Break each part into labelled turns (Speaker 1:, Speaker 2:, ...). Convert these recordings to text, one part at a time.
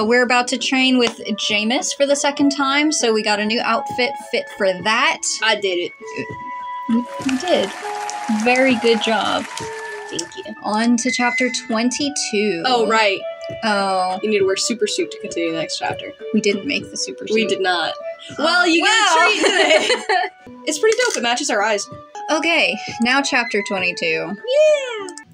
Speaker 1: We're about to train with Jæmis for the second time, so we got a new outfit fit for that.
Speaker 2: I did it.
Speaker 1: You did. Very good job.
Speaker 2: Thank you.
Speaker 1: On to chapter 22.
Speaker 2: Oh, right.
Speaker 1: Oh.
Speaker 2: You need to wear super suit to continue the next chapter.
Speaker 1: We didn't make the super suit.
Speaker 2: We did not. Well, you get a treat today. It's pretty dope. It matches our eyes.
Speaker 1: Okay, now chapter 22.
Speaker 2: Yeah.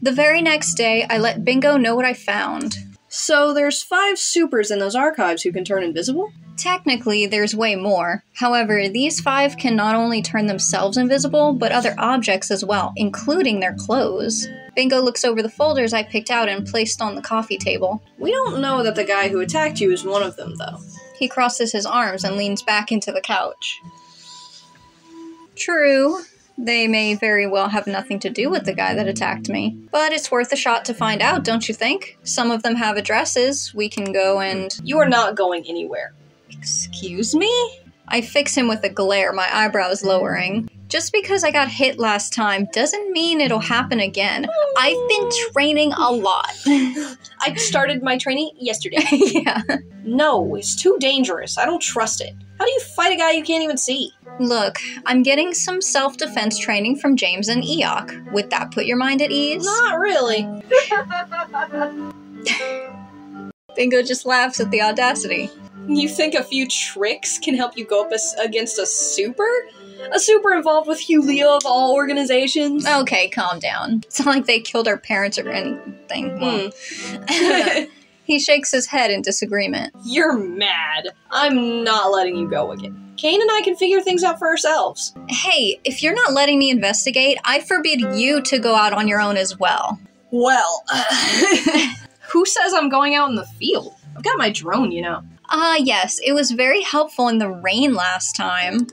Speaker 1: The very next day, I let Bingo know what I found.
Speaker 2: So there's 5 supers in those archives who can turn invisible?
Speaker 1: Technically, there's way more. However, these 5 can not only turn themselves invisible, but other objects as well, including their clothes. Bingo looks over the folders I picked out and placed on the coffee table.
Speaker 2: We don't know that the guy who attacked you is one of them, though.
Speaker 1: He crosses his arms and leans back into the couch. True. They may very well have nothing to do with the guy that attacked me. But it's worth a shot to find out, don't you think? Some of them have addresses. We can go and...
Speaker 2: You are not going anywhere.
Speaker 1: Excuse me? I fix him with a glare, my eyebrows lowering. Just because I got hit last time doesn't mean it'll happen again. I've been training a lot.
Speaker 2: I started my training yesterday.
Speaker 1: Yeah.
Speaker 2: No, it's too dangerous. I don't trust it. How do you fight a guy you can't even see?
Speaker 1: Look, I'm getting some self-defense training from Jæmis and Eeyok. Would that put your mind at ease?
Speaker 2: Not really.
Speaker 1: Bingo just laughs at the audacity.
Speaker 2: You think a few tricks can help you go up against a super? A super involved with Julia of all organizations?
Speaker 1: Okay, calm down. It's not like they killed our parents or anything. Well, he shakes his head in disagreement.
Speaker 2: You're mad. I'm not letting you go again. Caine and I can figure things out for ourselves.
Speaker 1: Hey, if you're not letting me investigate, I forbid you to go out on your own as well.
Speaker 2: Well, who says I'm going out in the field? I've got my drone, you know.
Speaker 1: Yes, it was very helpful in the rain last time.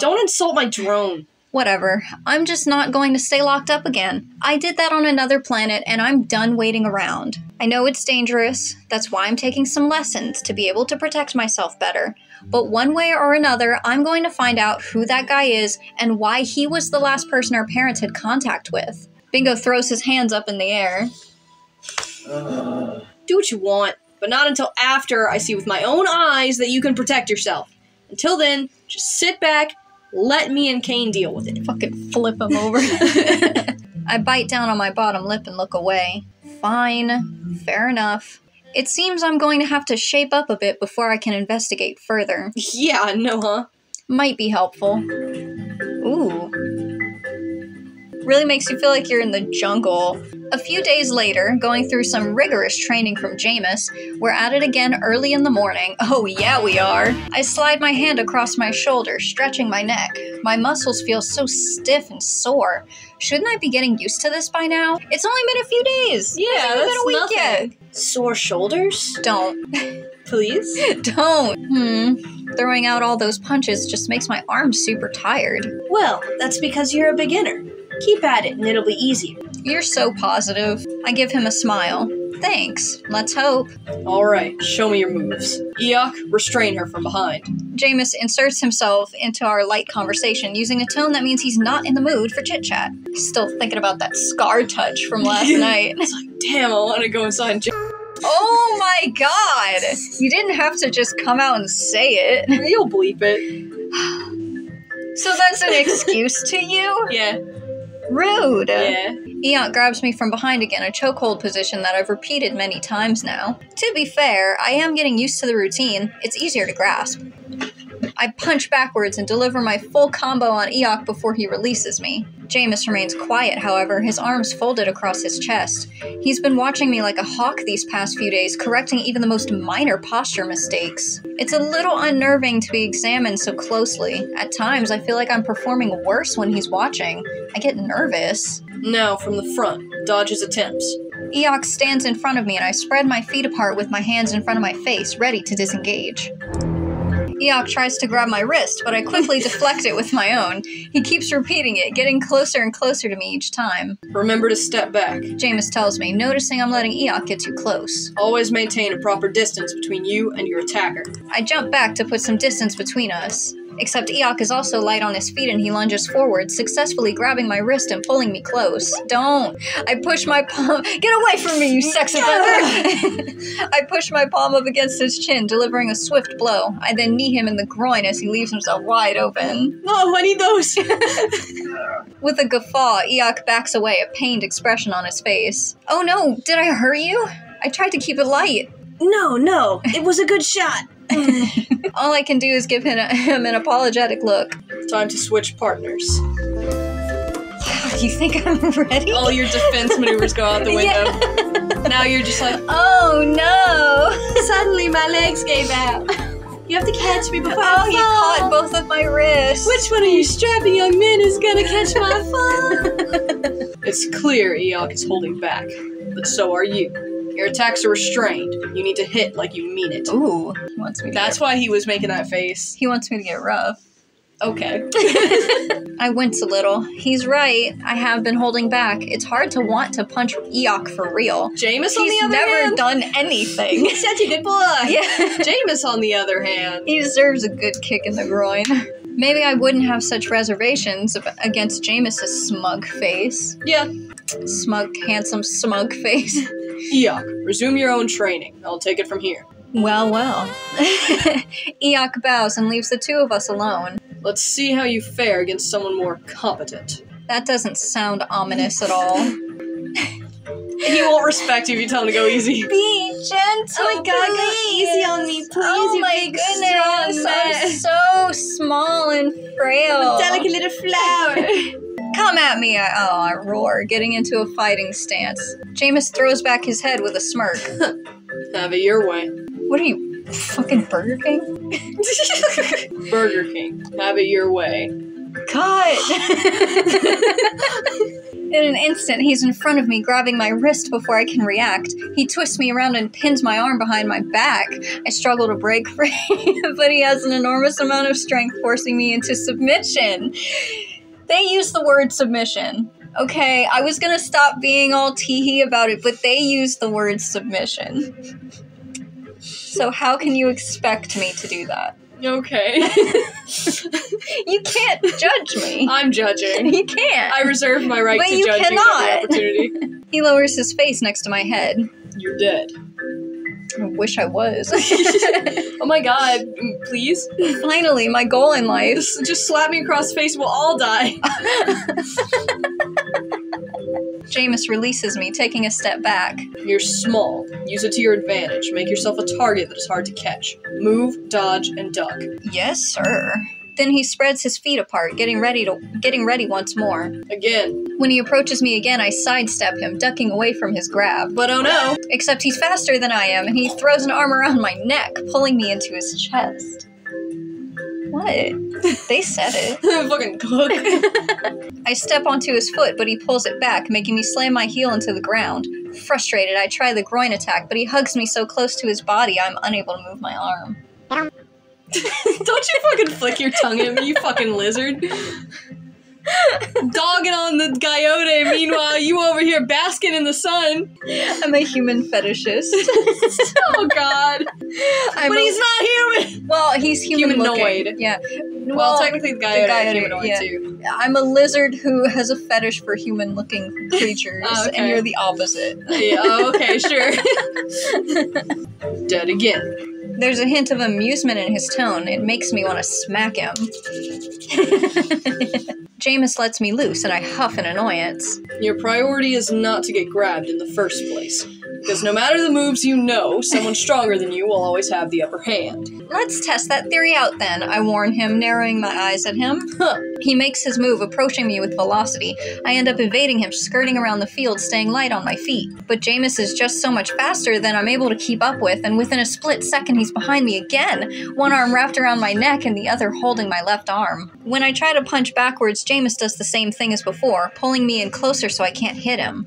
Speaker 2: Don't insult my drone.
Speaker 1: Whatever, I'm just not going to stay locked up again. I did that on another planet, and I'm done waiting around. I know it's dangerous, that's why I'm taking some lessons to be able to protect myself better. But one way or another, I'm going to find out who that guy is and why he was the last person our parents had contact with. Bingo throws his hands up in the air.
Speaker 2: Do what you want, but not until after I see with my own eyes that you can protect yourself. Until then, just sit back, let me and Caine deal with it.
Speaker 1: Fucking flip him over. I bite down on my bottom lip and look away. Fine. Fair enough. It seems I'm going to have to shape up a bit before I can investigate further.
Speaker 2: Yeah, I know, huh?
Speaker 1: Might be helpful. Ooh. Really makes you feel like you're in the jungle. A few days later, going through some rigorous training from Jæmis, we're at it again early in the morning. Oh yeah, we are. I slide my hand across my shoulder, stretching my neck. My muscles feel so stiff and sore. Shouldn't I be getting used to this by now? It's only been a few days.
Speaker 2: Yeah,
Speaker 1: Hasn't even been a week
Speaker 2: nothing.
Speaker 1: yet.
Speaker 2: Sore shoulders?
Speaker 1: Don't.
Speaker 2: Please?
Speaker 1: Don't. Throwing out all those punches just makes my arms super tired.
Speaker 2: Well, that's because you're a beginner. Keep at it and it'll be easier.
Speaker 1: You're so positive. I give him a smile. Thanks. Let's hope.
Speaker 2: Alright, show me your moves. Eeyok, restrain her from behind.
Speaker 1: Jæmis inserts himself into our light conversation using a tone that means he's not in the mood for chit-chat. He's still thinking about that scar touch from last night.
Speaker 2: It's like, damn, I want to go inside and
Speaker 1: Oh my god! You didn't have to just come out and say it.
Speaker 2: You'll bleep it.
Speaker 1: So that's an excuse to you?
Speaker 2: Yeah.
Speaker 1: Rude.
Speaker 2: Yeah.
Speaker 1: Eeyok grabs me from behind again, a chokehold position that I've repeated many times now. To be fair, I am getting used to the routine. It's easier to grasp. I punch backwards and deliver my full combo on Eeyok before he releases me. Jæmis remains quiet, however, his arms folded across his chest. He's been watching me like a hawk these past few days, correcting even the most minor posture mistakes. It's a little unnerving to be examined so closely. At times, I feel like I'm performing worse when he's watching. I get nervous.
Speaker 2: Now, from the front, dodge his attempts.
Speaker 1: Eeyok stands in front of me and I spread my feet apart with my hands in front of my face, ready to disengage. Eeyok tries to grab my wrist, but I quickly deflect it with my own. He keeps repeating it, getting closer and closer to me each time.
Speaker 2: Remember to step back.
Speaker 1: Jæmis tells me, noticing I'm letting Eeyok get too close.
Speaker 2: Always maintain a proper distance between you and your attacker.
Speaker 1: I jump back to put some distance between us. Except Eeyok is also light on his feet and he lunges forward, successfully grabbing my wrist and pulling me close. Don't! I push my palm— Get away from me, you sex offender! I push my palm up against his chin, delivering a swift blow. I then knee him in the groin as he leaves himself wide open.
Speaker 2: No, I need those!
Speaker 1: With a guffaw, Eeyok backs away, a pained expression on his face. Oh no, did I hurt you? I tried to keep it light.
Speaker 2: No, it was a good shot.
Speaker 1: All I can do is give him an apologetic look.
Speaker 2: Time to switch partners.
Speaker 1: You think I'm ready?
Speaker 2: All your defense maneuvers go out the window.
Speaker 1: Yeah.
Speaker 2: Now you're just like,
Speaker 1: oh no!
Speaker 2: Suddenly my legs gave out. You have to catch me before I fall.
Speaker 1: You caught both of my wrists.
Speaker 2: Which one of you strapping young men is gonna catch my fall? It's clear Eeyok is holding back, but so are you. Your attacks are restrained. You need to hit like you mean it.
Speaker 1: Ooh, he wants me to
Speaker 2: That's why he was making that face.
Speaker 1: He wants me to get rough.
Speaker 2: Okay.
Speaker 1: I wince a little. He's right. I have been holding back. It's hard to want to punch Eeyok for real.
Speaker 2: Jæmis, on the
Speaker 1: He's
Speaker 2: other
Speaker 1: never
Speaker 2: hand,
Speaker 1: done anything.
Speaker 2: He's such a good boy.
Speaker 1: Yeah.
Speaker 2: Jæmis, on the other hand,
Speaker 1: He deserves a good kick in the groin. Maybe I wouldn't have such reservations against Jæmis' smug face.
Speaker 2: yeah.
Speaker 1: Smug, handsome, smug face.
Speaker 2: Eeyok, resume your own training. I'll take it from here.
Speaker 1: Well. Eeyok bows and leaves the two of us alone.
Speaker 2: Let's see how you fare against someone more competent.
Speaker 1: That doesn't sound ominous at all.
Speaker 2: He won't respect you if you tell him to go easy.
Speaker 1: Be gentle,
Speaker 2: Oh my God, go
Speaker 1: please.
Speaker 2: easy on me, please,
Speaker 1: Oh
Speaker 2: you
Speaker 1: my
Speaker 2: big,
Speaker 1: goodness,
Speaker 2: strong man.
Speaker 1: I'm so small and frail.
Speaker 2: Delicate little flower.
Speaker 1: Come at me, I roar, getting into a fighting stance. Jæmis throws back his head with a smirk.
Speaker 2: Have it your way.
Speaker 1: What are you, fucking Burger King?
Speaker 2: Burger King. Have it your way.
Speaker 1: Cut! In an instant, he's in front of me, grabbing my wrist before I can react. He twists me around and pins my arm behind my back. I struggle to break free, but he has an enormous amount of strength, forcing me into submission. They use the word submission. Okay, I was gonna stop being all tee-hee about it, but they use the word submission. So how can you expect me to do that?
Speaker 2: Okay.
Speaker 1: You can't judge me.
Speaker 2: I'm judging.
Speaker 1: You can't.
Speaker 2: I reserve my right
Speaker 1: But
Speaker 2: to
Speaker 1: you
Speaker 2: judge
Speaker 1: cannot.
Speaker 2: you at the opportunity.
Speaker 1: He lowers his face next to my head.
Speaker 2: You're dead.
Speaker 1: I wish I was.
Speaker 2: Oh my god, please?
Speaker 1: Finally, my goal in life.
Speaker 2: Just slap me across the face, we'll all die.
Speaker 1: Jæmis releases me, taking a step back.
Speaker 2: You're small. Use it to your advantage. Make yourself a target that is hard to catch. Move, dodge, and duck.
Speaker 1: Yes, sir. Then he spreads his feet apart, getting ready once more.
Speaker 2: Again.
Speaker 1: When he approaches me again, I sidestep him, ducking away from his grab.
Speaker 2: But oh no!
Speaker 1: Except he's faster than I am, and he throws an arm around my neck, pulling me into his chest. What? They said it.
Speaker 2: Fucking cook.
Speaker 1: I step onto his foot, but he pulls it back, making me slam my heel into the ground. Frustrated, I try the groin attack, but he hugs me so close to his body I'm unable to move my arm.
Speaker 2: Don't you fucking flick your tongue at me, you fucking lizard. Dogging on the coyote, meanwhile you over here basking in the sun.
Speaker 1: I'm a human fetishist.
Speaker 2: Oh god. But he's not human!
Speaker 1: Well, he's humanoid.
Speaker 2: Humanoid.
Speaker 1: Yeah.
Speaker 2: Well, technically the coyote is humanoid
Speaker 1: yeah.
Speaker 2: too.
Speaker 1: I'm a lizard who has a fetish for human-looking creatures,
Speaker 2: Oh, okay.
Speaker 1: and you're the opposite.
Speaker 2: Yeah, okay, sure. Dead again.
Speaker 1: There's a hint of amusement in his tone. It makes me want to smack him. Jæmis lets me loose, and I huff in annoyance.
Speaker 2: Your priority is not to get grabbed in the first place. Because no matter the moves you know, someone stronger than you will always have the upper hand.
Speaker 1: Let's test that theory out then, I warn him, narrowing my eyes at him.
Speaker 2: Huh.
Speaker 1: He makes his move, approaching me with velocity. I end up evading him, skirting around the field, staying light on my feet. But Jæmis is just so much faster than I'm able to keep up with, and within a split second he's behind me again, one arm wrapped around my neck and the other holding my left arm. When I try to punch backwards, Jæmis does the same thing as before, pulling me in closer so I can't hit him.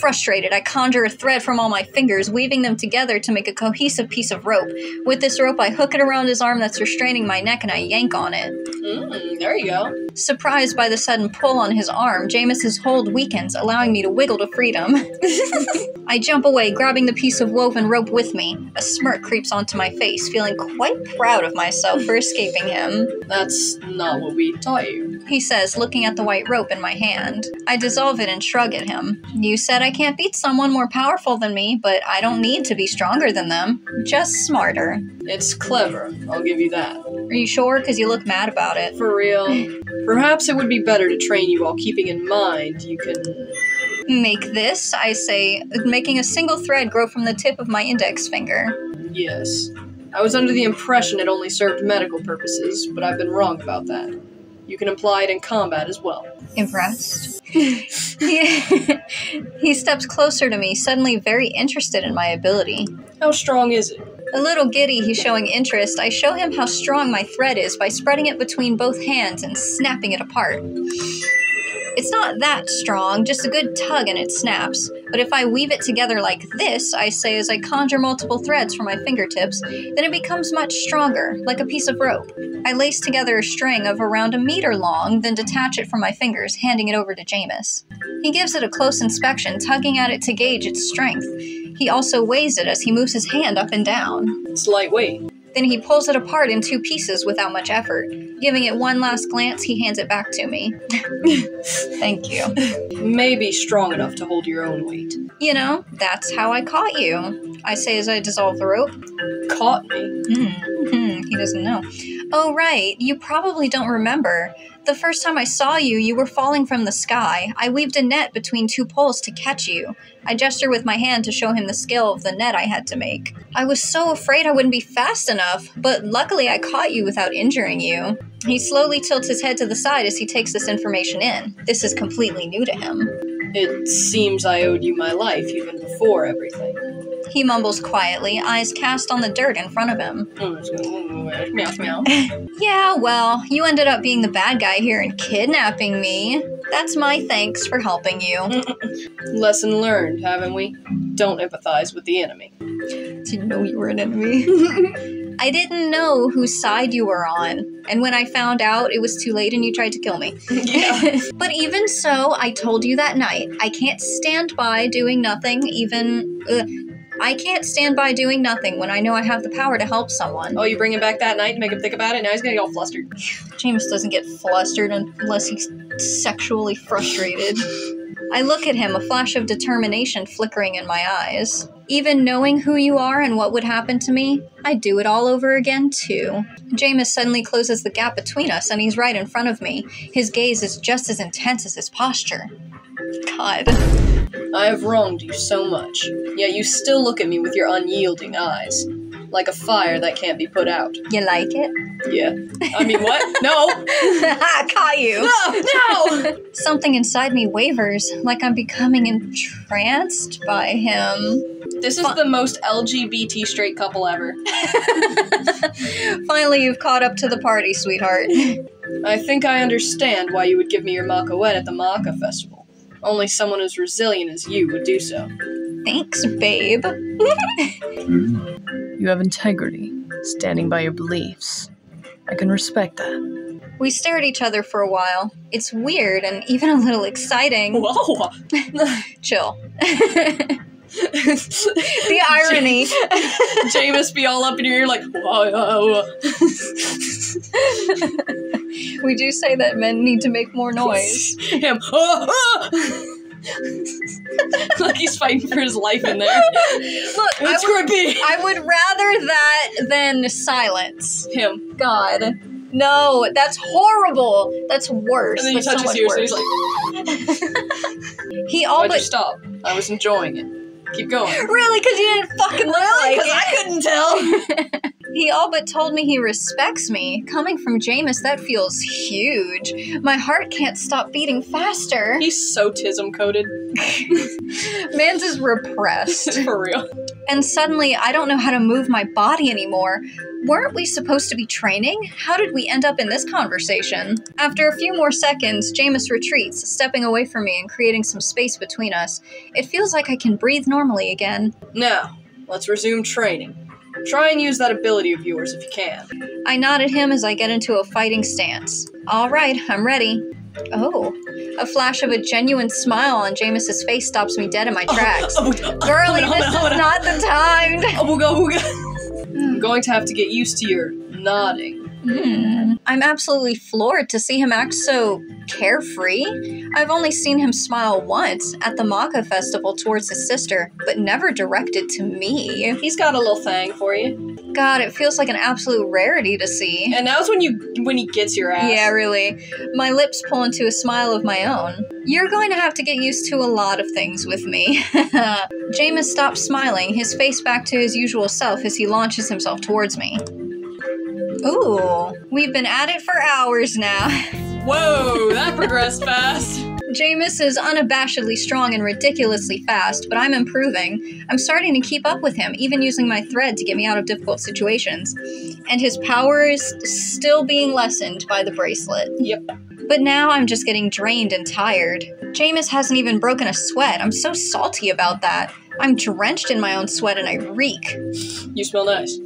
Speaker 1: Frustrated, I conjure a thread from all my fingers, weaving them together to make a cohesive piece of rope. With this rope, I hook it around his arm that's restraining my neck and I yank on it.
Speaker 2: There you go.
Speaker 1: Surprised by the sudden pull on his arm, Jæmis's hold weakens, allowing me to wiggle to freedom. I jump away, grabbing the piece of woven rope with me. A smirk creeps onto my face, feeling quite proud of myself for escaping him.
Speaker 2: That's not what we taught you.
Speaker 1: He says, looking at the white rope in my hand. I dissolve it and shrug at him. You said I can't beat someone more powerful than me, but I don't need to be stronger than them. Just smarter.
Speaker 2: It's clever, I'll give you that.
Speaker 1: Are you sure? Because you look mad about it.
Speaker 2: For real. Perhaps it would be better to train you while keeping in mind you can...
Speaker 1: Make this, I say, making a single thread grow from the tip of my index finger.
Speaker 2: Yes. I was under the impression it only served medical purposes, but I've been wrong about that. You can apply it in combat as well.
Speaker 1: Impressed? He steps closer to me, suddenly very interested in my ability.
Speaker 2: How strong is it?
Speaker 1: A little giddy, he's showing interest. I show him how strong my thread is by spreading it between both hands and snapping it apart. It's not that strong, just a good tug and it snaps. But if I weave it together like this, I say as I conjure multiple threads from my fingertips, then it becomes much stronger, like a piece of rope. I lace together a string of around 1 meter long, then detach it from my fingers, handing it over to Jæmis. He gives it a close inspection, tugging at it to gauge its strength. He also weighs it as he moves his hand up and down.
Speaker 2: It's lightweight.
Speaker 1: Then he pulls it apart in 2 pieces without much effort. Giving it one last glance, he hands it back to me. Thank you.
Speaker 2: Maybe strong enough to hold your own weight.
Speaker 1: You know, that's how I caught you, I say as I dissolve the rope.
Speaker 2: Caught me?
Speaker 1: He doesn't know. Oh, right, you probably don't remember. The first time I saw you, you were falling from the sky. I weaved a net between 2 poles to catch you. I gesture with my hand to show him the scale of the net I had to make. I was so afraid I wouldn't be fast enough, but luckily I caught you without injuring you. He slowly tilts his head to the side as he takes this information in. This is completely new to him.
Speaker 2: It seems I owed you my life even before everything.
Speaker 1: He mumbles quietly, eyes cast on the dirt in front of him.
Speaker 2: Meow, meow.
Speaker 1: Yeah, well, you ended up being the bad guy here and kidnapping me. That's my thanks for helping you.
Speaker 2: Lesson learned, haven't we? Don't empathize with the enemy.
Speaker 1: Didn't know you were an enemy. I didn't know whose side you were on, and when I found out, it was too late and you tried to kill me.
Speaker 2: Yeah.
Speaker 1: But even so, I told you that night, I can't stand by doing nothing I can't stand by doing nothing when I know I have the power to help someone.
Speaker 2: Oh, you bring him back that night to make him think about it? Now he's gonna get all flustered.
Speaker 1: Jæmis doesn't get flustered unless he's sexually frustrated. I look at him, a flash of determination flickering in my eyes. Even knowing who you are and what would happen to me, I'd do it all over again, too. Jæmis suddenly closes the gap between us, and he's right in front of me. His gaze is just as intense as his posture. God.
Speaker 2: I have wronged you so much, yet you still look at me with your unyielding eyes. Like a fire that can't be put out.
Speaker 1: You like it?
Speaker 2: Yeah. I mean, what? No!
Speaker 1: I caught you!
Speaker 2: No!
Speaker 1: Something inside me wavers, like I'm becoming entranced by him.
Speaker 2: This is the most LGBT straight couple ever.
Speaker 1: Finally, you've caught up to the party, sweetheart.
Speaker 2: I think I understand why you would give me your Makawet at the Maka Festival. Only someone as resilient as you would do so.
Speaker 1: Thanks, babe.
Speaker 3: You have integrity, standing by your beliefs. I can respect that.
Speaker 1: We stare at each other for a while. It's weird and even a little exciting.
Speaker 2: Whoa!
Speaker 1: Chill. The irony.
Speaker 2: Jæmis be all up in your ear like, whoa.
Speaker 1: We do say that men need to make more noise.
Speaker 2: Him, like he's fighting for his life in there.
Speaker 1: Look,
Speaker 2: It's creepy.
Speaker 1: I would rather that than silence.
Speaker 2: Him.
Speaker 1: God. No, that's horrible. That's worse.
Speaker 2: And then you
Speaker 1: That's
Speaker 2: touch
Speaker 1: so
Speaker 2: his ears
Speaker 1: much
Speaker 2: and he's
Speaker 1: worse.
Speaker 2: like,
Speaker 1: He all
Speaker 2: why'd you
Speaker 1: but
Speaker 2: stop? I was enjoying it. Keep going.
Speaker 1: really, because you didn't fucking look like
Speaker 2: Because I couldn't tell.
Speaker 1: He all but told me he respects me. Coming from Jæmis, that feels huge. My heart can't stop beating faster.
Speaker 2: He's so tism-coated.
Speaker 1: Man's is repressed.
Speaker 2: For real.
Speaker 1: And suddenly, I don't know how to move my body anymore. Weren't we supposed to be training? How did we end up in this conversation? After a few more seconds, Jæmis retreats, stepping away from me and creating some space between us. It feels like I can breathe normally again.
Speaker 2: Now, let's resume training. Try and use that ability of yours if you can.
Speaker 1: I nod at him as I get into a fighting stance. All right, I'm ready. Oh, a flash of a genuine smile on Jæmis' face stops me dead in my tracks. Girlie, this is not the time.
Speaker 2: I'm going to have to get used to your nodding.
Speaker 1: I'm absolutely floored to see him act so carefree. I've only seen him smile once at the Maka festival towards his sister, but never directed to me.
Speaker 2: He's got a little thing for you.
Speaker 1: God, it feels like an absolute rarity to see.
Speaker 2: And now's when he gets your ass.
Speaker 1: Yeah, really. My lips pull into a smile of my own. You're going to have to get used to a lot of things with me. Jæmis stops smiling, his face back to his usual self as he launches himself towards me. Ooh, we've been at it for hours now.
Speaker 2: Whoa, that progressed fast.
Speaker 1: Jæmis is unabashedly strong and ridiculously fast, but I'm improving. I'm starting to keep up with him, even using my thread to get me out of difficult situations. And his power is still being lessened by the bracelet.
Speaker 2: Yep.
Speaker 1: But now I'm just getting drained and tired. Jæmis hasn't even broken a sweat. I'm so salty about that. I'm drenched in my own sweat and I reek.
Speaker 2: You smell nice.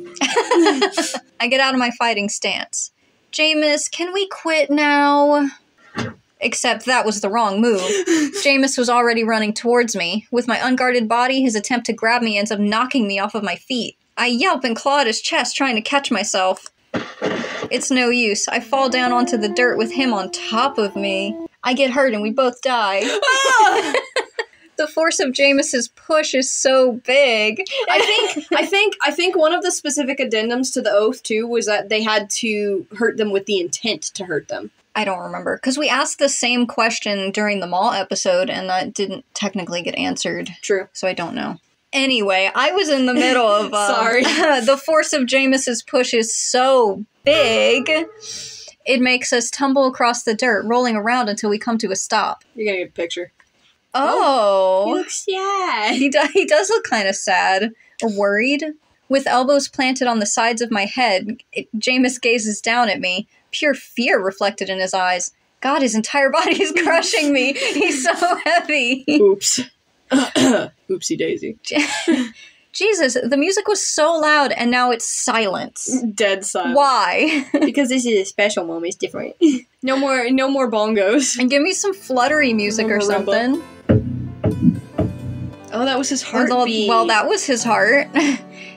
Speaker 1: I get out of my fighting stance. Jæmis, can we quit now? Except that was the wrong move. Jæmis was already running towards me. With my unguarded body, his attempt to grab me ends up knocking me off of my feet. I yelp and claw at his chest, trying to catch myself. It's no use. I fall down onto the dirt with him on top of me. I get hurt and we both die. The force of Jæmis' push is so big.
Speaker 2: I think one of the specific addendums to the oath too was that they had to hurt them with the intent to hurt them.
Speaker 1: I don't remember, because we asked the same question during the mall episode, and that didn't technically get answered.
Speaker 2: True.
Speaker 1: So I don't know. Anyway, I was in the middle of...
Speaker 2: Sorry.
Speaker 1: The force of Jæmis' push is so big, it makes us tumble across the dirt, rolling around until we come to a stop.
Speaker 2: You're gonna get a picture.
Speaker 1: Oh.
Speaker 2: He looks sad.
Speaker 1: He does look kind of sad, or worried. With elbows planted on the sides of my head, Jæmis gazes down at me. Pure fear reflected in his eyes. God, his entire body is crushing me. He's so heavy.
Speaker 2: Oops. Oopsie daisy.
Speaker 1: Jesus, the music was so loud and now it's silence.
Speaker 2: Dead silence.
Speaker 1: Why?
Speaker 2: Because this is a special moment. It's different. No more bongos.
Speaker 1: And give me some fluttery music or something.
Speaker 2: Oh, that was his heartbeat.
Speaker 1: Well, that was his heart.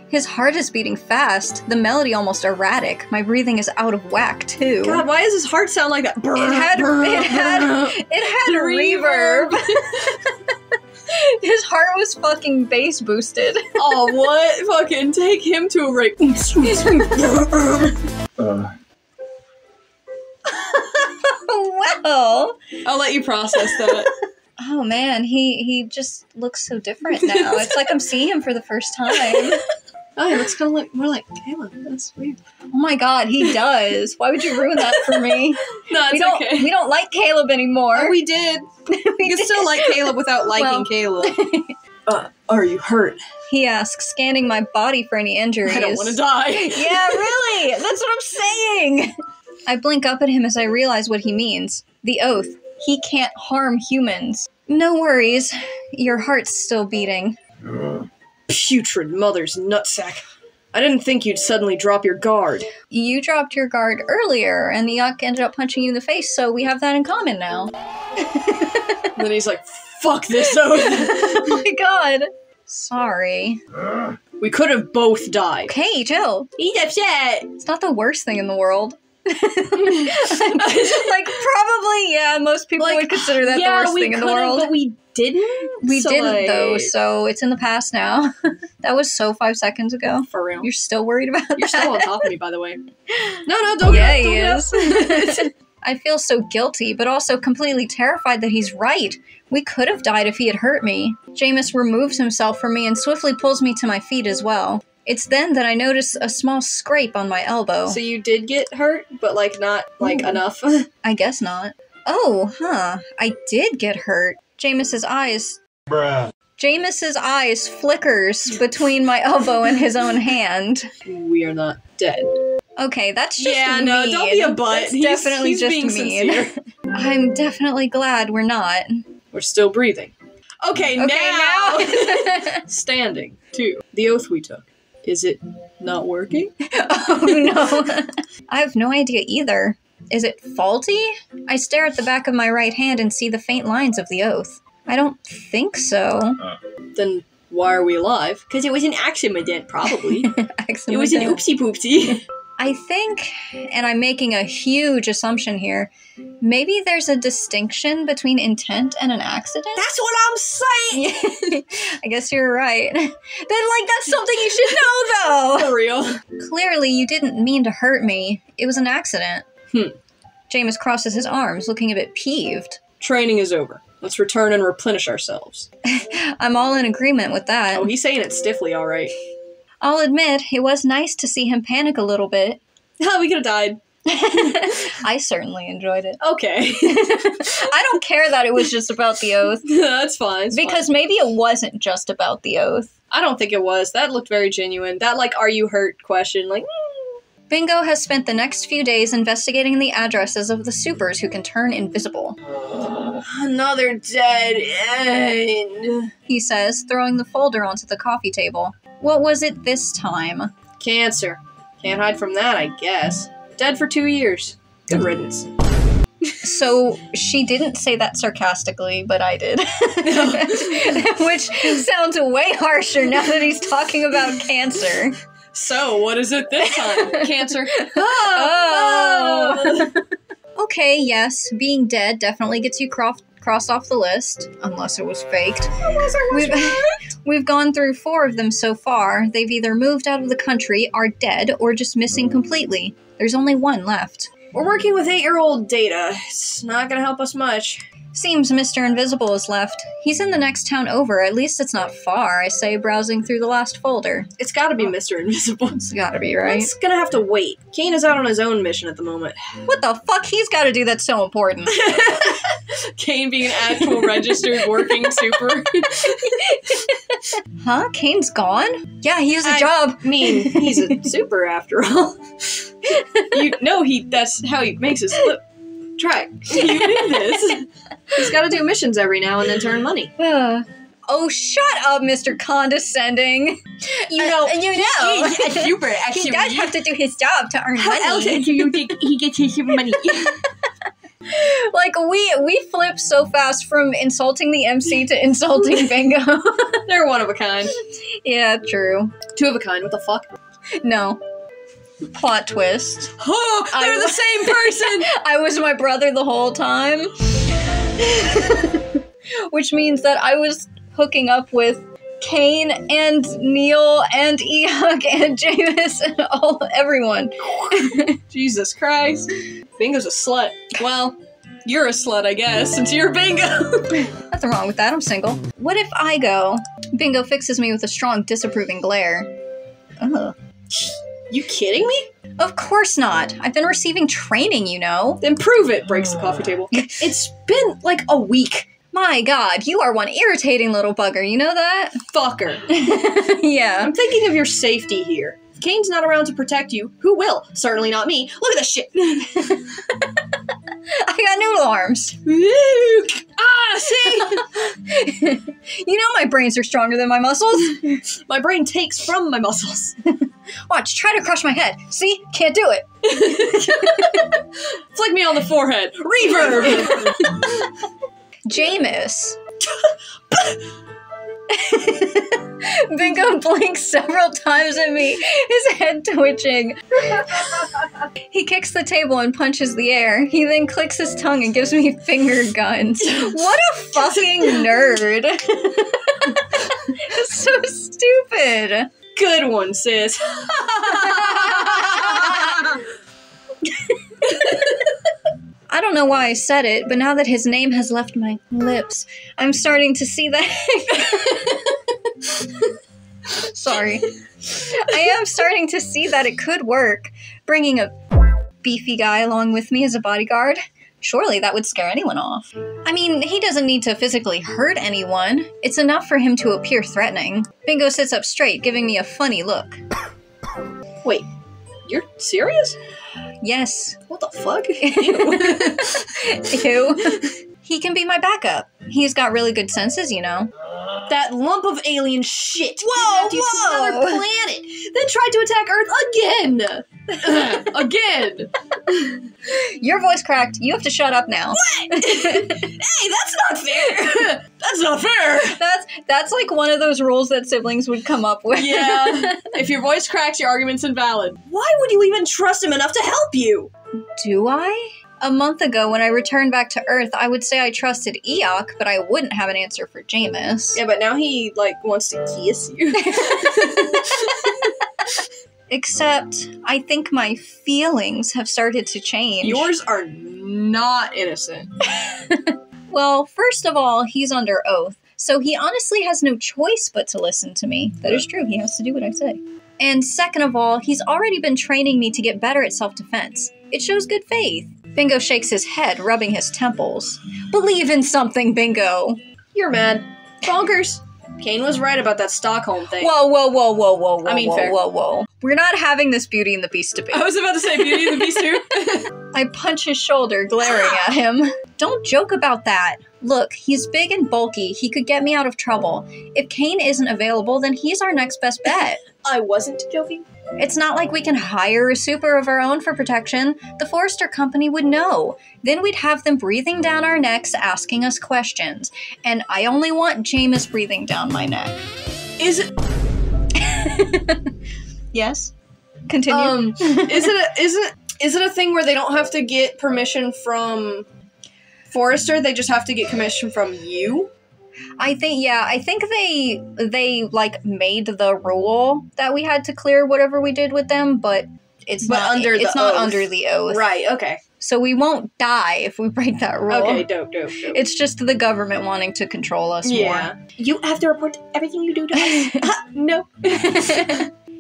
Speaker 1: His heart is beating fast, the melody almost erratic. My breathing is out of whack, too.
Speaker 2: God, why does his heart sound like that?
Speaker 1: It had reverb. His heart was fucking bass boosted.
Speaker 2: Oh, what? Fucking take him to a rape.
Speaker 1: Well.
Speaker 2: I'll let you process that.
Speaker 1: Oh man, he just looks so different now. It's like I'm seeing him for the first time.
Speaker 2: Oh, he looks kind of more like Caleb. That's weird.
Speaker 1: Oh my god, he does. Why would you ruin that for me?
Speaker 2: No, it's okay.
Speaker 1: We don't like Caleb anymore.
Speaker 2: Oh, we did. You can still like Caleb without liking Caleb. Are you hurt?
Speaker 1: He asks, scanning my body for any injuries.
Speaker 2: I don't want to die.
Speaker 1: Yeah, really. That's what I'm saying. I blink up at him as I realize what he means. The oath. He can't harm humans. No worries. Your heart's still beating.
Speaker 2: Putrid mother's nutsack. I didn't think you'd suddenly drop your guard.
Speaker 1: You dropped your guard earlier, and the Eeyok ended up punching you in the face, so we have that in common now.
Speaker 2: Then he's like, fuck this oath.
Speaker 1: Oh my god. Sorry.
Speaker 2: We could have both died.
Speaker 1: Okay, chill.
Speaker 2: He's upset.
Speaker 1: It's not the worst thing in the world. Like, probably, yeah, most people would consider that the worst thing in the world.
Speaker 2: But we didn't?
Speaker 1: We didn't, though, so it's in the past now. That was so 5 seconds ago.
Speaker 2: For real.
Speaker 1: You're still worried about that?
Speaker 2: You're still on top of me, by the way. No, don't
Speaker 1: yeah,
Speaker 2: get up,
Speaker 1: he is. I feel so guilty, but also completely terrified that he's right. We could have died if he had hurt me. Jæmis removes himself from me and swiftly pulls me to my feet as well. It's then that I notice a small scrape on my elbow.
Speaker 2: So you did get hurt, but, like, not, like, enough?
Speaker 1: I guess not. Oh, huh. I did get hurt. Jæmis' eyes...
Speaker 4: Bruh.
Speaker 1: Jæmis' eyes flickers between my elbow and his own hand.
Speaker 2: We are not dead.
Speaker 1: Okay, that's just mean.
Speaker 2: No, don't be a butt.
Speaker 1: That's definitely
Speaker 2: he's
Speaker 1: just
Speaker 2: being
Speaker 1: mean.
Speaker 2: Sincere.
Speaker 1: I'm definitely glad we're not.
Speaker 2: We're still breathing. Okay, now.
Speaker 1: now.
Speaker 2: Standing, too. The oath we took. Is it not working?
Speaker 1: Oh no. I have no idea either. Is it faulty? I stare at the back of my right hand and see the faint lines of the oath. I don't think so.
Speaker 2: Then why are we alive? Because it was an accident, probably.
Speaker 1: Accident.
Speaker 2: It was an oopsie poopsie.
Speaker 1: I think, and I'm making a huge assumption here, maybe there's a distinction between intent and an accident?
Speaker 2: That's what I'm saying!
Speaker 1: I guess you're right. Then, that's something you should know, though!
Speaker 2: For real.
Speaker 1: Clearly, you didn't mean to hurt me. It was an accident. Jæmis crosses his arms, looking a bit peeved.
Speaker 2: Training is over. Let's return and replenish ourselves.
Speaker 1: I'm all in agreement with that.
Speaker 2: Oh, he's saying it stiffly, alright.
Speaker 1: I'll admit, it was nice to see him panic a little bit.
Speaker 2: Oh, we could have died.
Speaker 1: I certainly enjoyed it.
Speaker 2: Okay.
Speaker 1: I don't care that it was just about the oath.
Speaker 2: That's fine.
Speaker 1: Because maybe it wasn't just about the oath.
Speaker 2: I don't think it was. That looked very genuine. That, are you hurt question,
Speaker 1: Bingo has spent the next few days investigating the addresses of the supers who can turn invisible.
Speaker 2: Another dead end,
Speaker 1: he says, throwing the folder onto the coffee table. What was it this time?
Speaker 2: Cancer. Can't hide from that, I guess. Dead for 2 years. Good riddance.
Speaker 1: So, she didn't say that sarcastically, but I did. Which sounds way harsher now that he's talking about cancer.
Speaker 2: So, what is it this time? Cancer.
Speaker 1: Oh! Okay, yes, being dead definitely gets you crossed off the list, unless it was faked. We've gone through 4 of them so far. They've either moved out of the country, are dead, or just missing completely. There's only 1 left.
Speaker 2: We're working with 8-year-old data. It's not gonna help us much.
Speaker 1: Seems Mr. Invisible is left. He's in the next town over. At least it's not far, I say, browsing through the last folder.
Speaker 2: It's gotta be Mr. Invisible.
Speaker 1: It's gotta be, right?
Speaker 2: It's gonna have to wait. Caine is out on his own mission at the moment.
Speaker 1: What the fuck he's gotta do that's so important?
Speaker 2: Caine being an actual registered working super.
Speaker 1: Huh? Caine's gone? Yeah, he has a job.
Speaker 2: I mean, he's a super after all. That's how he makes his lip. Drac, you knew this. He's gotta do missions every now and then to earn money.
Speaker 1: Oh, shut up, Mr. Condescending.
Speaker 2: You know.
Speaker 1: He's
Speaker 2: a super,
Speaker 1: actually. He does have to do his job to earn money.
Speaker 2: How else do you think he gets his money?
Speaker 1: We flip so fast from insulting the MC to insulting Bingo.
Speaker 2: They're one of a kind.
Speaker 1: Yeah, true.
Speaker 2: 2 of a kind, what the fuck?
Speaker 1: No. Plot twist.
Speaker 2: Oh, they're the same person!
Speaker 1: I was my brother the whole time. Which means that I was hooking up with Caine and Neil and Eeyok and Jæmis and everyone.
Speaker 2: Jesus Christ. Bingo's a slut. Well, you're a slut, I guess, since you're Bingo.
Speaker 1: Nothing wrong with that, I'm single. What if I go? Bingo fixes me with a strong, disapproving glare. Ugh.
Speaker 2: You kidding me?
Speaker 1: Of course not. I've been receiving training, you know.
Speaker 2: Then prove it, breaks the coffee table. It's been a week.
Speaker 1: My god, you are one irritating little bugger, you know that?
Speaker 2: Fucker.
Speaker 1: Yeah.
Speaker 2: I'm thinking of your safety here. If Caine's not around to protect you, who will? Certainly not me. Look at this shit.
Speaker 1: I got noodle arms.
Speaker 2: See?
Speaker 1: You know my brains are stronger than my muscles.
Speaker 2: My brain takes from my muscles.
Speaker 1: Watch, try to crush my head. See? Can't do it.
Speaker 2: Flick me on the forehead. Reverb!
Speaker 1: Jæmis. Bingo blinks several times at me, his head twitching. He kicks the table and punches the air. He then clicks his tongue and gives me finger guns. What a fucking nerd. It's so stupid.
Speaker 2: Good one, sis.
Speaker 1: I don't know why I said it, but now that his name has left my lips, I'm starting to see that. Sorry. I am starting to see that it could work. Bringing a beefy guy along with me as a bodyguard. Surely that would scare anyone off. I mean, he doesn't need to physically hurt anyone. It's enough for him to appear threatening. Bingo sits up straight, giving me a funny look.
Speaker 2: Wait, you're serious?
Speaker 1: Yes.
Speaker 2: What the fuck?
Speaker 1: Ew. He can be my backup. He's got really good senses, you know.
Speaker 2: That lump of alien shit
Speaker 1: Whoa,
Speaker 2: kidnapped you to another planet, then tried to attack Earth again! Again!
Speaker 1: Your voice cracked. You have to shut up now.
Speaker 2: What? Hey, that's not fair! That's not fair!
Speaker 1: That's like one of those rules that siblings would come up with.
Speaker 2: Yeah. If your voice cracks, your argument's invalid. Why would you even trust him enough to help you?
Speaker 1: Do I? A month ago, when I returned back to Earth, I would say I trusted Eeyok, but I wouldn't have an answer for Jæmis.
Speaker 2: Yeah, but now he, wants to kiss you.
Speaker 1: Except, I think my feelings have started to change.
Speaker 2: Yours are not innocent.
Speaker 1: Well, first of all, he's under oath, so he honestly has no choice but to listen to me. That is true, he has to do what I say. And second of all, he's already been training me to get better at self-defense. It shows good faith. Bingo shakes his head, rubbing his temples. Believe in something, Bingo!
Speaker 2: You're mad. Bonkers. Caine was right about that Stockholm thing.
Speaker 1: Whoa.
Speaker 2: I mean, fair.
Speaker 1: Whoa. We're not having this Beauty and the Beast debate.
Speaker 2: I was about to say Beauty and the Beast too.
Speaker 1: I punch his shoulder, glaring at him. Don't joke about that. Look, he's big and bulky. He could get me out of trouble. If Caine isn't available, then he's our next best bet.
Speaker 2: I wasn't joking.
Speaker 1: It's not like we can hire a super of our own for protection. The Forrester Company would know. Then we'd have them breathing down our necks, asking us questions. And I only want Jæmis breathing down my neck.
Speaker 2: Is it...
Speaker 1: Yes? Continue.
Speaker 2: Is it a thing where they don't have to get permission from Forrester? They just have to get permission from you?
Speaker 1: I think they made the rule that we had to clear whatever we did with them, but it's not under the oath.
Speaker 2: Right, okay.
Speaker 1: So we won't die if we break that rule.
Speaker 2: Okay, dope.
Speaker 1: It's just the government wanting to control us more.
Speaker 2: You have to report everything you do to us. No.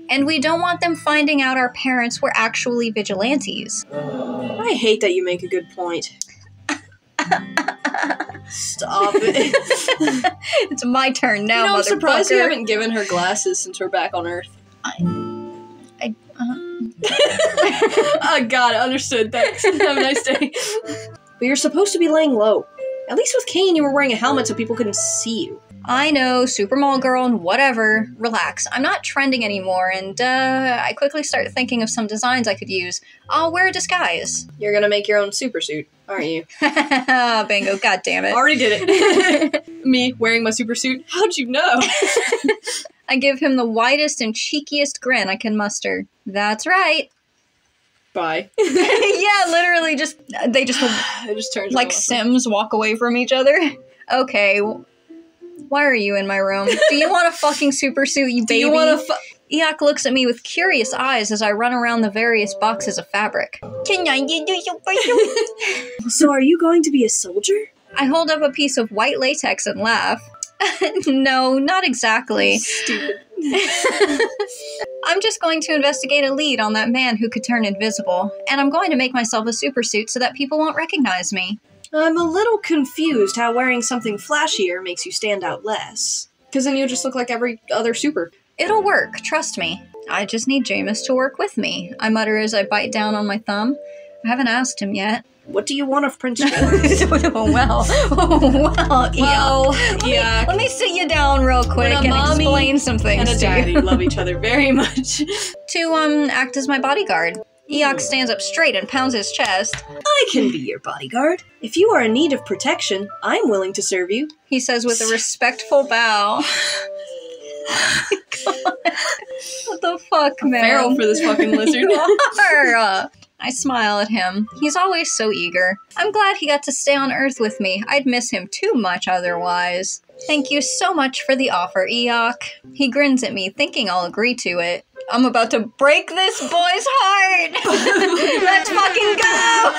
Speaker 1: And we don't want them finding out our parents were actually vigilantes.
Speaker 2: I hate that you make a good point. Stop it.
Speaker 1: It's my turn now, motherfucker.
Speaker 2: I'm surprised you haven't given her glasses since we're back on Earth. Got it. Understood. Thanks. Have a nice day. But you're supposed to be laying low. At least with Caine, you were wearing a helmet so people couldn't see you.
Speaker 1: I know, super mall girl and whatever. Relax. I'm not trending anymore, and I quickly start thinking of some designs I could use. I'll wear a disguise.
Speaker 2: You're gonna make your own super suit, aren't you?
Speaker 1: Bingo, god damn it.
Speaker 2: Already did it. Me wearing my super suit? How'd you know?
Speaker 1: I give him the widest and cheekiest grin I can muster. That's right.
Speaker 2: Bye.
Speaker 1: Yeah, literally they just
Speaker 2: it just turns
Speaker 1: like Sims walk away from each other. Okay. Why are you in my room? Do you want a fucking super suit, you baby?
Speaker 2: Do you want
Speaker 1: Eeyok looks at me with curious eyes as I run around the various boxes of fabric. Can I do you?
Speaker 2: So are you going to be a soldier?
Speaker 1: I hold up a piece of white latex and laugh. No, not exactly.
Speaker 2: Stupid.
Speaker 1: I'm just going to investigate a lead on that man who could turn invisible, and I'm going to make myself a super suit so that people won't recognize me.
Speaker 2: I'm a little confused how wearing something flashier makes you stand out less. Because then you'll just look like every other super.
Speaker 1: It'll work, trust me. I just need Jæmis to work with me, I mutter as I bite down on my thumb. I haven't asked him yet.
Speaker 2: What do you want of Prince George?
Speaker 1: Well, yeah. Let me sit you down real quick and explain some things
Speaker 2: and a daddy love each other very much.
Speaker 1: To, act as my bodyguard. Eeyok stands up straight and pounds his chest.
Speaker 2: I can be your bodyguard. If you are in need of protection, I'm willing to serve you.
Speaker 1: He says with a respectful bow. God. What the fuck, man?
Speaker 2: Feral for this fucking lizard.
Speaker 1: I smile at him. He's always so eager. I'm glad he got to stay on Earth with me. I'd miss him too much otherwise. Thank you so much for the offer, Eeyok. He grins at me, thinking I'll agree to it. I'm about to break this boy's heart! Let's fucking go!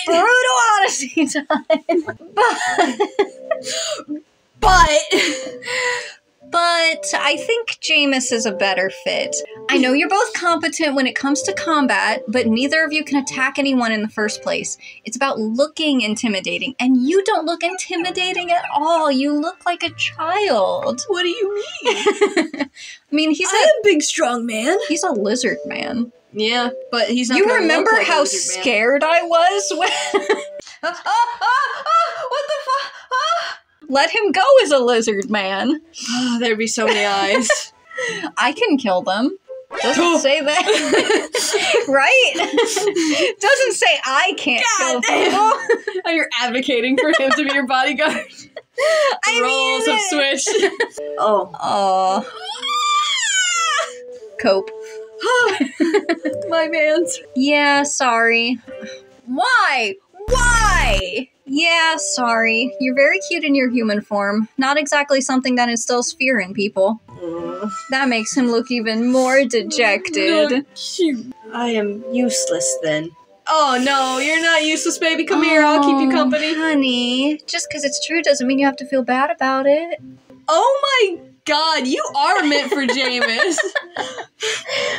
Speaker 1: Brutal honesty time! But I think Jæmis is a better fit. I know you're both competent when it comes to combat, but neither of you can attack anyone in the first place. It's about looking intimidating, and you don't look intimidating at all. You look like a child.
Speaker 2: What do you mean?
Speaker 1: I mean,
Speaker 2: I'm a big, strong man.
Speaker 1: He's a lizard man.
Speaker 2: Yeah, but he's not.
Speaker 1: You remember how scared I was when... What Let him go as a lizard man.
Speaker 2: There'd be so many eyes.
Speaker 1: I can kill them. Doesn't say that. Right? Doesn't say I can't kill people.
Speaker 2: Oh, you're advocating for him to be your bodyguard. Roles have switched.
Speaker 1: Oh. Cope.
Speaker 2: My man's.
Speaker 1: Yeah, sorry. Why? Why? Yeah, sorry. You're very cute in your human form. Not exactly something that instills fear in people. That makes him look even more dejected.
Speaker 2: I am useless then. Oh no, you're not useless, baby. Come here, I'll keep you company.
Speaker 1: Honey, just because it's true doesn't mean you have to feel bad about it.
Speaker 2: Oh my god, you are meant for Jæmis.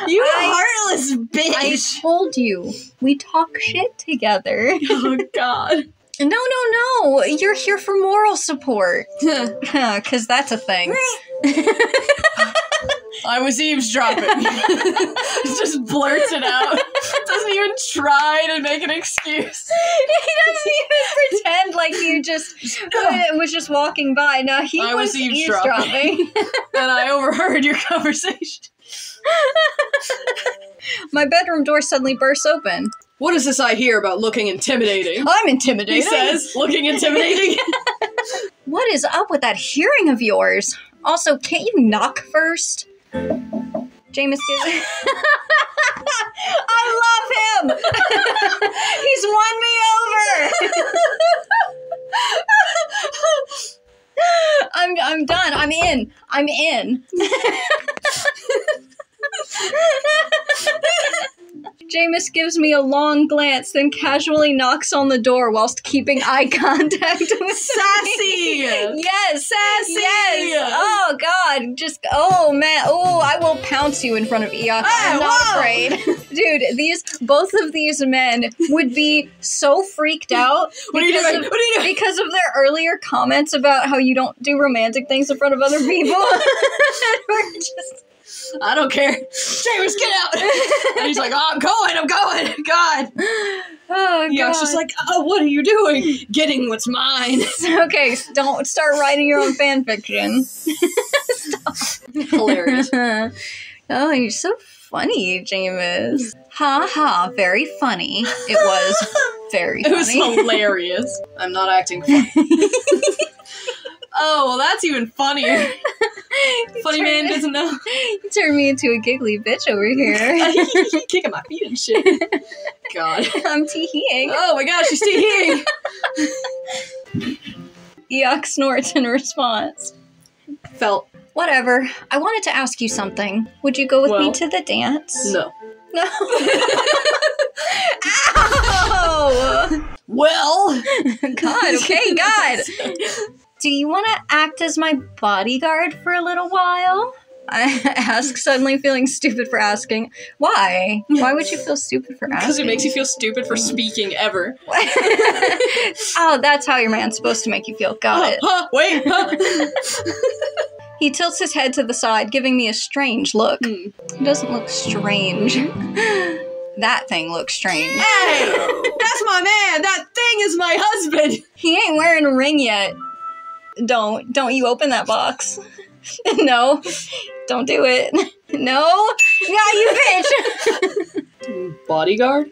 Speaker 2: You heartless bitch.
Speaker 1: I told you, we talk shit together.
Speaker 2: Oh god.
Speaker 1: No. You're here for moral support. Because that's a thing.
Speaker 2: I was eavesdropping. Just blurts it out. Doesn't even try to make an excuse.
Speaker 1: He doesn't even pretend like he just was just walking by. No, he was eavesdropping.
Speaker 2: And I overheard your conversation.
Speaker 1: My bedroom door suddenly bursts open.
Speaker 2: What is this I hear about looking intimidating?
Speaker 1: I'm intimidating.
Speaker 2: He says, looking intimidating.
Speaker 1: What is up with that hearing of yours? Also, can't you knock first? Jæmis gives... I love him! He's won me over! I'm done. I'm in. Jæmis gives me a long glance, then casually knocks on the door whilst keeping eye contact with
Speaker 2: Sassy!
Speaker 1: me. Yes!
Speaker 2: Sassy!
Speaker 1: Yes! Oh, God. Oh, man. Oh, I will pounce you in front of Eeyok. I'm not afraid. Dude, both of these men would be so freaked out because of their earlier comments about how you don't do romantic things in front of other people. We're just...
Speaker 2: I don't care. Jæmis, get out! And he's like, oh, I'm going. God.
Speaker 1: Oh,
Speaker 2: Yeah, it's just like, oh, what are you doing? Getting what's mine.
Speaker 1: Okay, don't start writing your own fan fiction. Stop.
Speaker 2: Hilarious.
Speaker 1: Oh, you're so funny, Jæmis. Ha, very funny. It was very funny.
Speaker 2: It was hilarious. I'm not acting funny. Oh, well, that's even funnier. Funny man doesn't know.
Speaker 1: You turned me into a giggly bitch over here.
Speaker 2: Kicking my feet and shit. God.
Speaker 1: I'm tee-heeing.
Speaker 2: Oh my gosh, she's tee-heeing.
Speaker 1: Eeyok snorts in response.
Speaker 2: Felt.
Speaker 1: Whatever. I wanted to ask you something. Would you go with me to the dance?
Speaker 2: No.
Speaker 1: No. Ow!
Speaker 2: Well.
Speaker 1: God, okay, God. Do you want to act as my bodyguard for a little while? I ask, suddenly feeling stupid for asking. Why? Why would you feel stupid for asking?
Speaker 2: Because it makes you feel stupid for speaking ever.
Speaker 1: Oh, that's how your man's supposed to make you feel. Got it.
Speaker 2: Wait.
Speaker 1: He tilts his head to the side, giving me a strange look. He doesn't look strange. That thing looks strange.
Speaker 2: Hey! That's my man! That thing is my husband!
Speaker 1: He ain't wearing a ring yet. Don't you open that box. No. Don't do it. No? Yeah, you bitch!
Speaker 2: Bodyguard?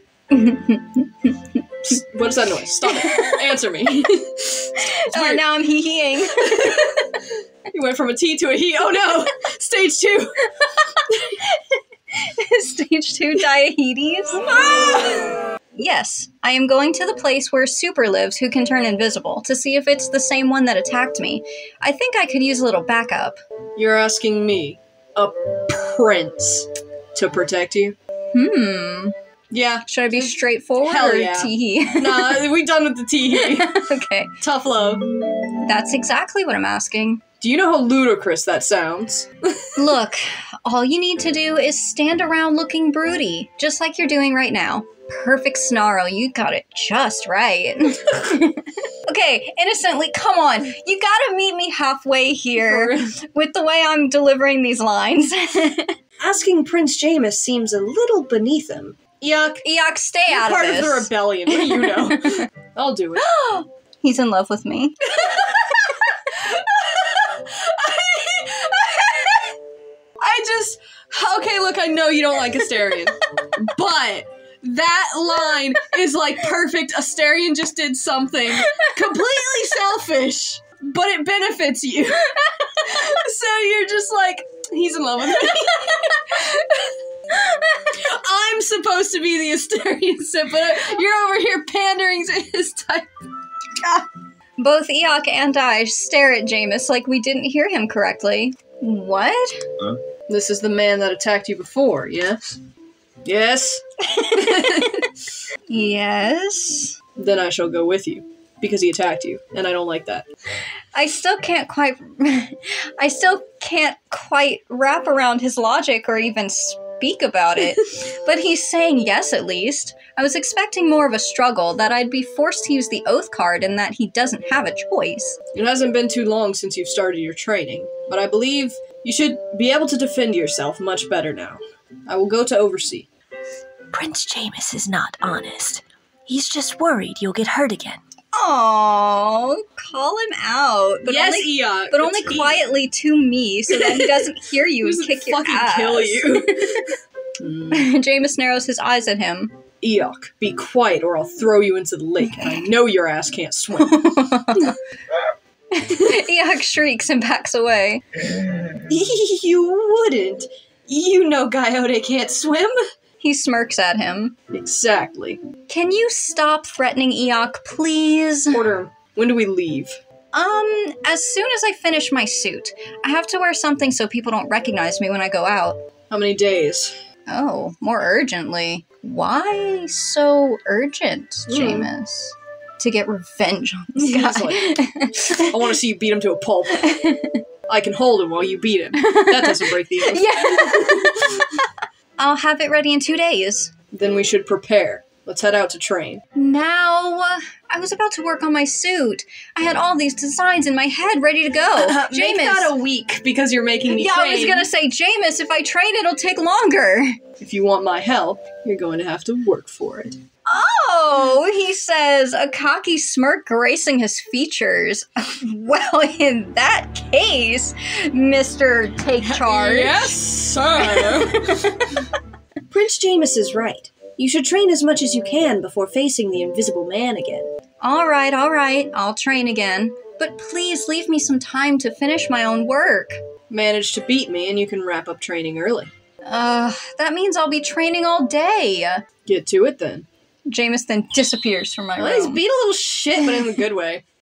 Speaker 2: What is that noise? Stop it. Answer me.
Speaker 1: Now I'm hee-heeing.
Speaker 2: You went from a T to a he. Oh no! Stage 2!
Speaker 1: Stage 2 diabetes? Yes, I am going to the place where Super lives who can turn invisible to see if it's the same one that attacked me. I think I could use a little backup.
Speaker 2: You're asking me, a prince, to protect you? Yeah.
Speaker 1: Should I be straightforward
Speaker 2: Hell
Speaker 1: or
Speaker 2: yeah.
Speaker 1: tee-hee?
Speaker 2: Nah, we done with the tee-hee.
Speaker 1: Okay.
Speaker 2: Tough love.
Speaker 1: That's exactly what I'm asking.
Speaker 2: Do you know how ludicrous that sounds?
Speaker 1: Look, all you need to do is stand around looking broody, just like you're doing right now. Perfect snarl, you got it just right. Okay, innocently, come on. You gotta meet me halfway here with the way I'm delivering these lines.
Speaker 2: Asking Prince Jæmis seems a little beneath him. Eeyok,
Speaker 1: stay out of
Speaker 2: part
Speaker 1: this.
Speaker 2: of the rebellion. What do you know? I'll do it.
Speaker 1: He's in love with me.
Speaker 2: Okay, look, I know you don't like Asterion, but that line is like perfect. Asterion just did something completely selfish, but it benefits you. So you're just like, he's in love with me. I'm supposed to be the Asterion simp, but you're over here pandering to his type. God.
Speaker 1: Both Eeyok and I stare at Jæmis like we didn't hear him correctly. What?
Speaker 4: Huh?
Speaker 2: This is the man that attacked you before, yes? Yes?
Speaker 1: Yes?
Speaker 2: Then I shall go with you, because he attacked you, and I don't like that.
Speaker 1: I still can't quite wrap around his logic or even speak about it. But he's saying yes, at least. I was expecting more of a struggle, that I'd be forced to use the oath card and that he doesn't have a choice.
Speaker 2: It hasn't been too long since you've started your training, but I believe you should be able to defend yourself much better now. I will go to oversee.
Speaker 5: Prince Jæmis is not honest. He's just worried you'll get hurt again.
Speaker 1: Aww, call him out. But
Speaker 2: yes,
Speaker 1: only,
Speaker 2: Eeyok.
Speaker 1: but only quietly to me, so that he doesn't hear you and kick your ass.
Speaker 2: Kill you.
Speaker 1: Jæmis narrows his eyes at him.
Speaker 2: Eeyok, be quiet or I'll throw you into the lake, and I know your ass can't swim.
Speaker 1: Eeyok shrieks and backs away.
Speaker 2: You wouldn't. You know Coyote can't swim.
Speaker 1: He smirks at him.
Speaker 2: Exactly.
Speaker 1: Can you stop threatening Eeyok, please?
Speaker 2: Order, when do we leave?
Speaker 1: As soon as I finish my suit. I have to wear something so people don't recognize me when I go out.
Speaker 2: How many days?
Speaker 1: Oh, more urgently. Why so urgent, Jæmis? To get revenge on this guy.
Speaker 2: I want to see you beat him to a pulp. I can hold him while you beat him. That doesn't break the oath.
Speaker 1: Yeah. I'll have it ready in 2 days.
Speaker 2: Then we should prepare. Let's head out to train.
Speaker 1: Now, I was about to work on my suit. I had all these designs in my head ready to go. Jæmis.
Speaker 2: Make that a week because you're making me train.
Speaker 1: I was gonna say, Jæmis, if I train, it'll take longer.
Speaker 2: If you want my help, you're going to have to work for it.
Speaker 1: Oh, he says, a cocky smirk gracing his features. Well, in that case, Mr. Take Charge.
Speaker 2: Yes, sir.
Speaker 6: Prince Jæmis is right. You should train as much as you can before facing the Invisible Man again.
Speaker 1: All right, I'll train again. But please leave me some time to finish my own work.
Speaker 2: Manage to beat me and you can wrap up training early.
Speaker 1: That means I'll be training all day.
Speaker 2: Get to it then.
Speaker 1: Jæmis then disappears from my room.
Speaker 2: He's beat a little shit, but in a good way.